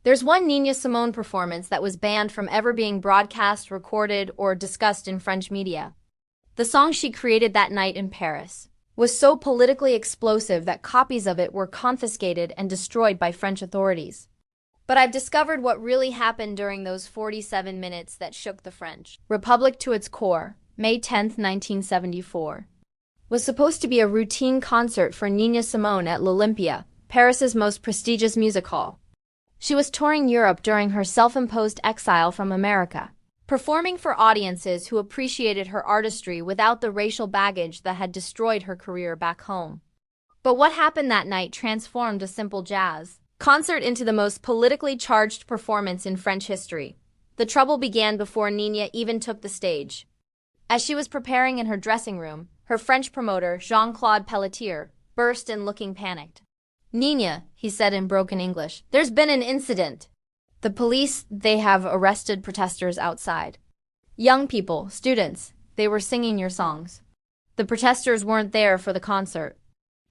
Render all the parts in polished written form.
There's one Nina Simone performance that was banned from ever being broadcast, recorded, or discussed in French media. The song she created that night in Paris was so politically explosive that copies of it were confiscated and destroyed by French authorities. But I've discovered what really happened during those 47 minutes that shook the French Republic to its core. May 10, 1974, was supposed to be a routine concert for Nina Simone at L'Olympia, Paris's most prestigious music hall. She was touring Europe during her self-imposed exile from America, performing for audiences who appreciated her artistry without the racial baggage that had destroyed her career back home. But what happened that night transformed a simple jazz concert into the most politically charged performance in French history. The trouble began before Nina even took the stage. As she was preparing in her dressing room, her French promoter, Jean-Claude Pelletier, burst in looking panicked. "Nina," he said in broken English, "there's been an incident. The police, they have arrested protesters outside. Young people, students, they were singing your songs. The protesters weren't there for the concert.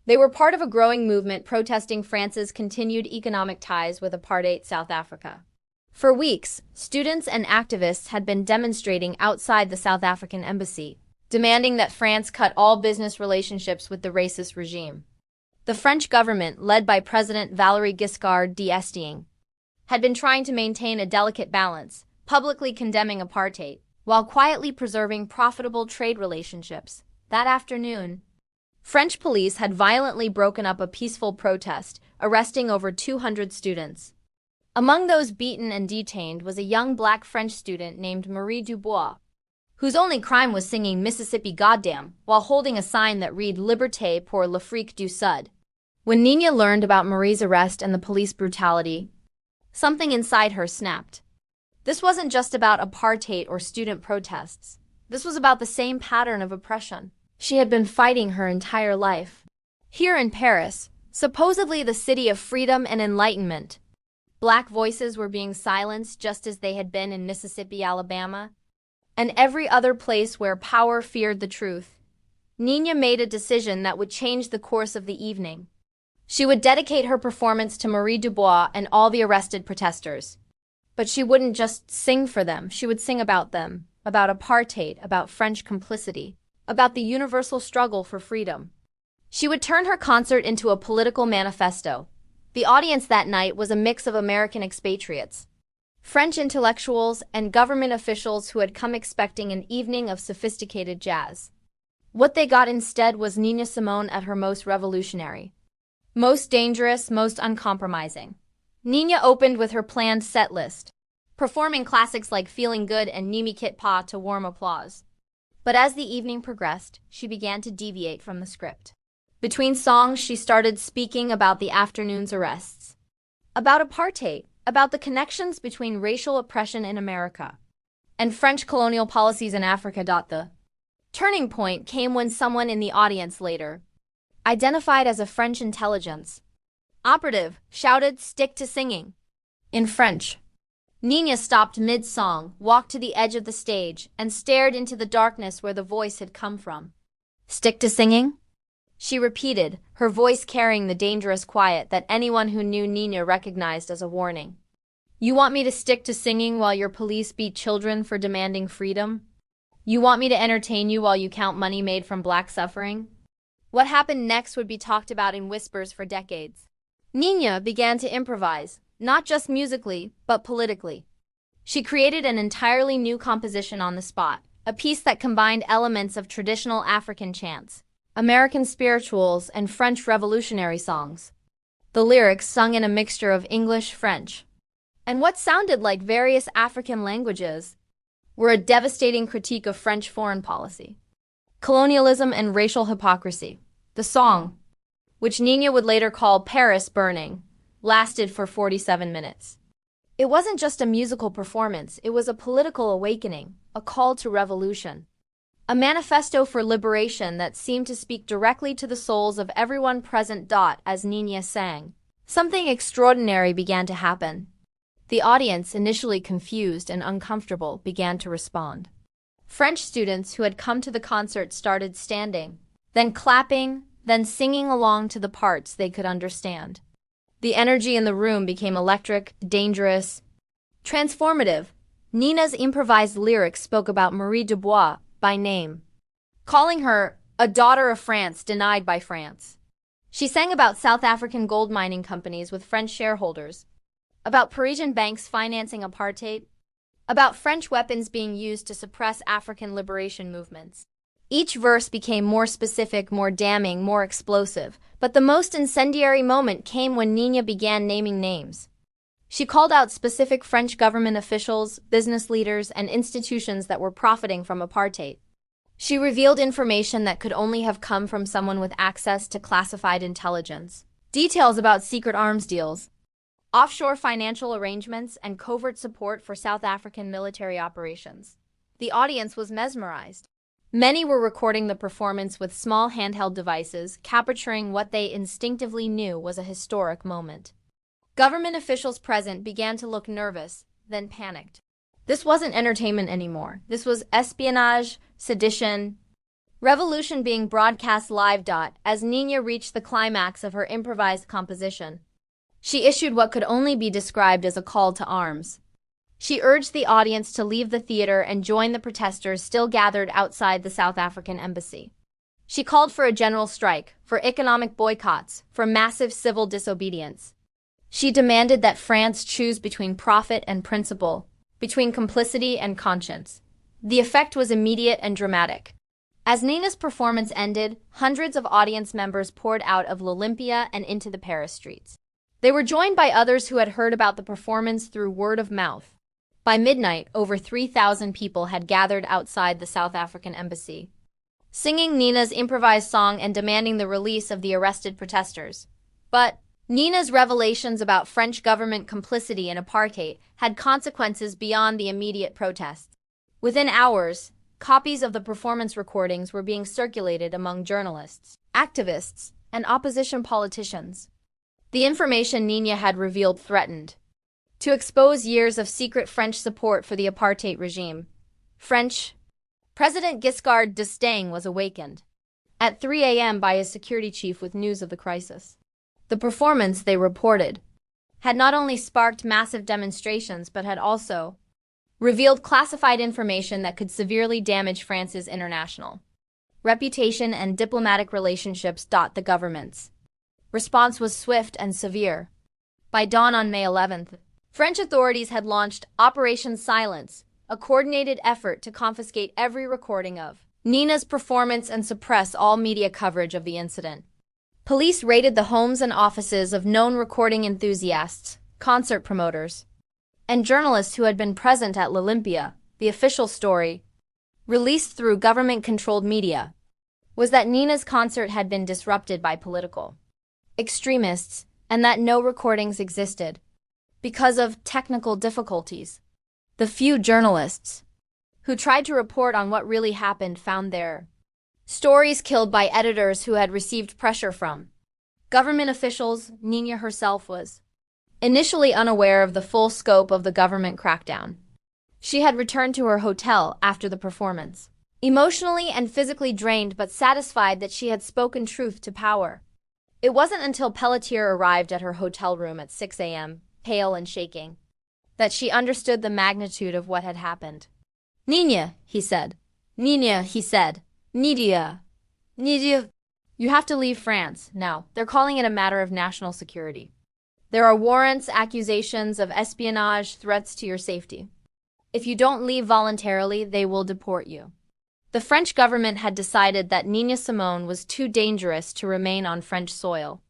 They were part of a growing movement protesting France's continued economic ties with apartheid South Africa." For weeks, students and activists had been demonstrating outside the South African embassy, demanding that France cut all business relationships with the racist regime. The French government, led by President Valéry Giscard d'Estaing, had been trying to maintain a delicate balance, publicly condemning apartheid, while quietly preserving profitable trade relationships. That afternoon, French police had violently broken up a peaceful protest, arresting over 200 students. Among those beaten and detained was a young black French student named Marie Dubois, whose only crime was singing Mississippi Goddamn while holding a sign that read Liberté pour l'Afrique du Sud. When Nina learned about Marie's arrest and the police brutality, something inside her snapped. This wasn't just about apartheid or student protests. This was about the same pattern of oppression she had been fighting her entire life. Here in Paris, supposedly the city of freedom and enlightenment, black voices were being silenced just as they had been in Mississippi, Alabama, and every other place where power feared the truth. Nina made a decision that would change the course of the evening. She would dedicate her performance to Marie Dubois and all the arrested protesters. But she wouldn't just sing for them, she would sing about them, about apartheid, about French complicity, about the universal struggle for freedom. She would turn her concert into a political manifesto. The audience that night was a mix of American expatriates, French intellectuals, and government officials who had come expecting an evening of sophisticated jazz. What they got instead was Nina Simone at her most revolutionary, most dangerous, most uncompromising. Nina opened with her planned set list, performing classics like Feeling Good and Ni Me Quitte Pas to warm applause. But as the evening progressed, she began to deviate from the script. Between songs, she started speaking about the afternoon's arrests, about apartheid, about the connections between racial oppression in America and French colonial policies in Africa. The turning point came when someone in the audience, later identified as a French intelligence operative, shouted, "Stick to singing," in French. Nina stopped mid-song, walked to the edge of the stage, and stared into the darkness where the voice had come from. "Stick to singing?" she repeated, her voice carrying the dangerous quiet that anyone who knew Nina recognized as a warning. "You want me to stick to singing while your police beat children for demanding freedom? You want me to entertain you while you count money made from black suffering?" What happened next would be talked about in whispers for decades. Nina began to improvise, not just musically, but politically. She created an entirely new composition on the spot, a piece that combined elements of traditional African chants, American spirituals, and French revolutionary songs. The lyrics, sung in a mixture of English, French, and what sounded like various African languages, were a devastating critique of French foreign policy, colonialism, and racial hypocrisy. The song, which Nina would later call Paris Burning, lasted for 47 minutes. It wasn't just a musical performance, it was a political awakening, a call to revolution, a manifesto for liberation that seemed to speak directly to the souls of everyone present. As Nina sang, something extraordinary began to happen. The audience, initially confused and uncomfortable, began to respond. French students who had come to the concert started standing, then clapping, then singing along to the parts they could understand. The energy in the room became electric, dangerous, transformative. Nina's improvised lyrics spoke about Marie Dubois by name, calling her a daughter of France denied by France. She sang about South African gold mining companies with French shareholders, about Parisian banks financing apartheid, about French weapons being used to suppress African liberation movements. Each verse became more specific, more damning, more explosive, but the most incendiary moment came when Nina began naming names. She called out specific French government officials, business leaders, and institutions that were profiting from apartheid. She revealed information that could only have come from someone with access to classified intelligence. Details about secret arms deals, offshore financial arrangements, and covert support for South African military operations. The audience was mesmerized. Many were recording the performance with small handheld devices, capturing what they instinctively knew was a historic moment. Government officials present began to look nervous, then panicked. This wasn't entertainment anymore. This was espionage, sedition, revolution being broadcast live. As Nina reached the climax of her improvised composition, she issued what could only be described as a call to arms. She urged the audience to leave the theater and join the protesters still gathered outside the South African embassy. She called for a general strike, for economic boycotts, for massive civil disobedience. She demanded that France choose between profit and principle, between complicity and conscience. The effect was immediate and dramatic. As Nina's performance ended, hundreds of audience members poured out of L'Olympia and into the Paris streets. They were joined by others who had heard about the performance through word of mouth. By midnight, over 3,000 people had gathered outside the South African embassy, singing Nina's improvised song and demanding the release of the arrested protesters. But Nina's revelations about French government complicity in apartheid had consequences beyond the immediate protests. Within hours, copies of the performance recordings were being circulated among journalists, activists, and opposition politicians. The information Nina had revealed threatened to expose years of secret French support for the apartheid regime. French President Giscard d'Estaing was awakened at 3 a.m. by his security chief with news of the crisis. The performance, they reported, had not only sparked massive demonstrations but had also revealed classified information that could severely damage France's international reputation and diplomatic relationships. The government's response was swift and severe. By dawn on May 11th, French authorities had launched Operation Silence, a coordinated effort to confiscate every recording of Nina's performance and suppress all media coverage of the incident. Police raided the homes and offices of known recording enthusiasts, concert promoters, and journalists who had been present at L'Olympia. The official story, released through government-controlled media, was that Nina's concert had been disrupted by political extremists and that no recordings existed because of technical difficulties. The few journalists who tried to report on what really happened found their stories killed by editors who had received pressure from government officials. Nina herself was initially unaware of the full scope of the government crackdown. She had returned to her hotel after the performance, emotionally and physically drained but satisfied that she had spoken truth to power. It wasn't until Pelletier arrived at her hotel room at 6 a.m., pale and shaking, that she understood the magnitude of what had happened. "Nina," he said. "Nina," he said. "Nidia. Nidia. You have to leave France now. They're calling it a matter of national security. There are warrants, accusations of espionage, threats to your safety. If you don't leave voluntarily, they will deport you." The French government had decided that Nina Simone was too dangerous to remain on French soil.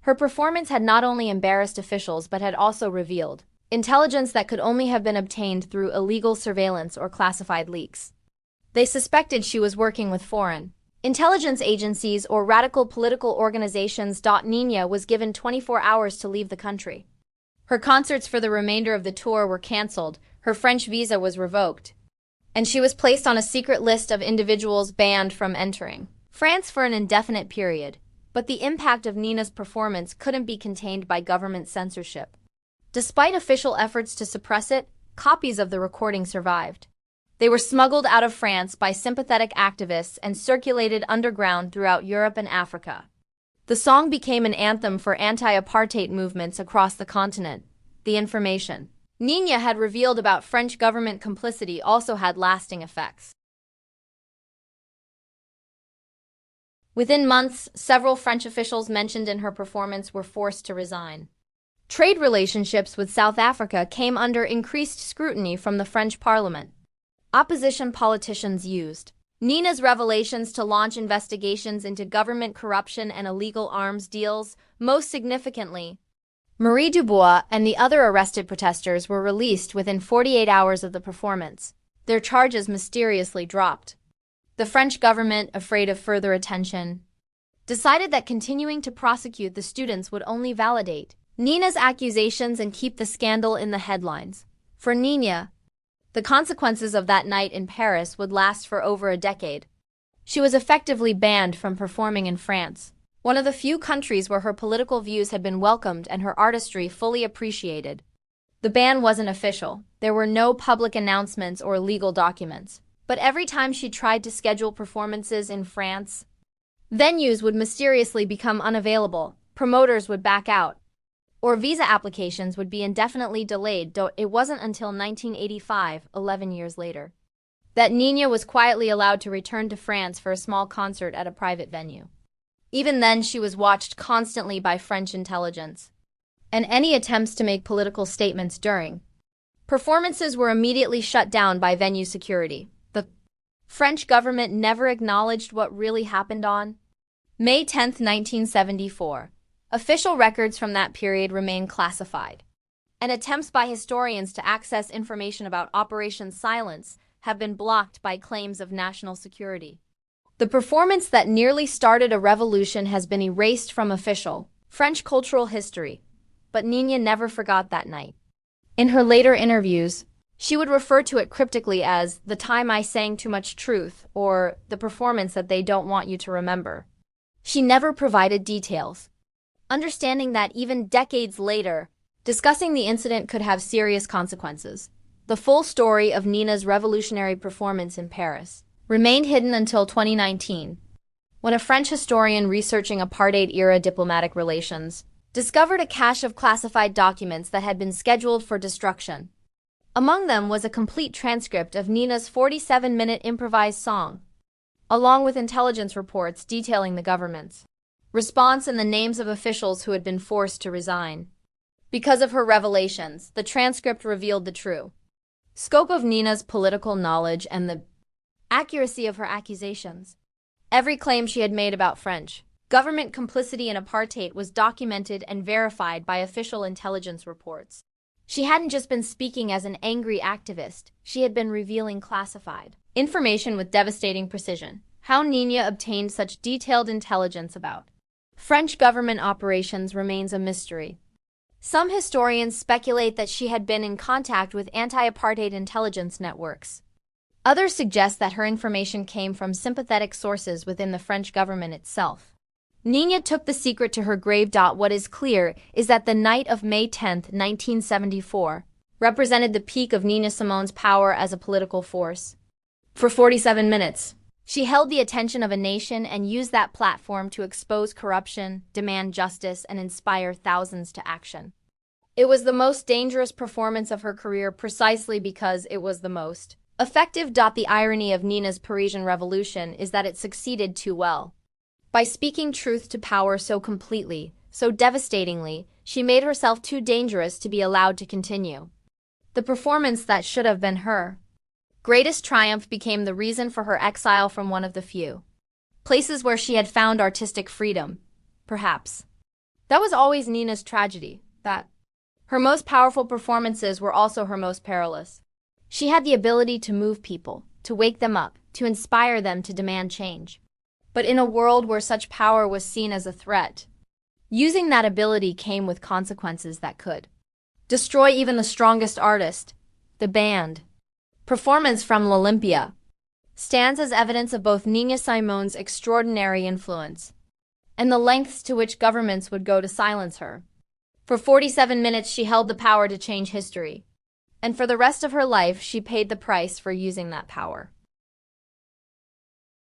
Her performance had not only embarrassed officials but had also revealed intelligence that could only have been obtained through illegal surveillance or classified leaks. They suspected she was working with foreign intelligence agencies or radical political organizations. Nina was given 24 hours to leave the country. Her concerts for the remainder of the tour were cancelled, her French visa was revoked, and she was placed on a secret list of individuals banned from entering France for an indefinite period. But the impact of Nina's performance couldn't be contained by government censorship. Despite official efforts to suppress it, copies of the recording survived. They were smuggled out of France by sympathetic activists and circulated underground throughout Europe and Africa. The song became an anthem for anti-apartheid movements across the continent. The information Nina had revealed about French government complicity also had lasting effects. Within months, several French officials mentioned in her performance were forced to resign. Trade relationships with South Africa came under increased scrutiny from the French Parliament. Opposition politicians used Nina's revelations to launch investigations into government corruption and illegal arms deals. Most significantly, Marie Dubois and the other arrested protesters were released within 48 hours of the performance. Their charges mysteriously dropped. The French government, afraid of further attention, decided that continuing to prosecute the students would only validate Nina's accusations and keep the scandal in the headlines. For Nina, the consequences of that night in Paris would last for over a decade. She was effectively banned from performing in France, one of the few countries where her political views had been welcomed and her artistry fully appreciated. The ban wasn't official. There were no public announcements or legal documents. But every time she tried to schedule performances in France, venues would mysteriously become unavailable, promoters would back out, or visa applications would be indefinitely delayed. Though it wasn't until 1985, 11 years later, that Nina was quietly allowed to return to France for a small concert at a private venue. Even then, she was watched constantly by French intelligence, and any attempts to make political statements during performances were immediately shut down by venue security. The French government never acknowledged what really happened on May 10, 1974. Official records from that period remain classified, and attempts by historians to access information about Operation Silence have been blocked by claims of national security. The performance that nearly started a revolution has been erased from official French cultural history, but Nina never forgot that night. In her later interviews, she would refer to it cryptically as the time I sang too much truth or the performance that they don't want you to remember. She never provided details, understanding that even decades later, discussing the incident could have serious consequences. The full story of Nina's revolutionary performance in Paris remained hidden until 2019, when a French historian researching apartheid-era diplomatic relations discovered a cache of classified documents that had been scheduled for destruction. Among them was a complete transcript of Nina's 47-minute improvised song, along with intelligence reports detailing the government's response and the names of officials who had been forced to resign. Because of her revelations, the transcript revealed the true scope of Nina's political knowledge and the accuracy of her accusations. Every claim she had made about French government complicity in apartheid was documented and verified by official intelligence reports. She hadn't just been speaking as an angry activist, she had been revealing classified information with devastating precision. How Nina obtained such detailed intelligence about French government operations remains a mystery. Some historians speculate that she had been in contact with anti-apartheid intelligence networks. Others suggest that her information came from sympathetic sources within the French government itself. Nina took the secret to her grave. What is clear is that the night of May 10, 1974, represented the peak of Nina Simone's power as a political force. For 47 minutes, she held the attention of a nation and used that platform to expose corruption, demand justice, and inspire thousands to action. It was the most dangerous performance of her career precisely because it was the most effective. The irony of Nina's Parisian Revolution is that it succeeded too well. By speaking truth to power so completely, so devastatingly, she made herself too dangerous to be allowed to continue. The performance that should have been her greatest triumph became the reason for her exile from one of the few places where she had found artistic freedom, perhaps. That was always Nina's tragedy, that her most powerful performances were also her most perilous. She had the ability to move people, to wake them up, to inspire them to demand change. But in a world where such power was seen as a threat, using that ability came with consequences that could destroy even the strongest artist. The band performance from L'Olympia stands as evidence of both Nina Simone's extraordinary influence and the lengths to which governments would go to silence her. For 47 minutes she held the power to change history, and for the rest of her life she paid the price for using that power.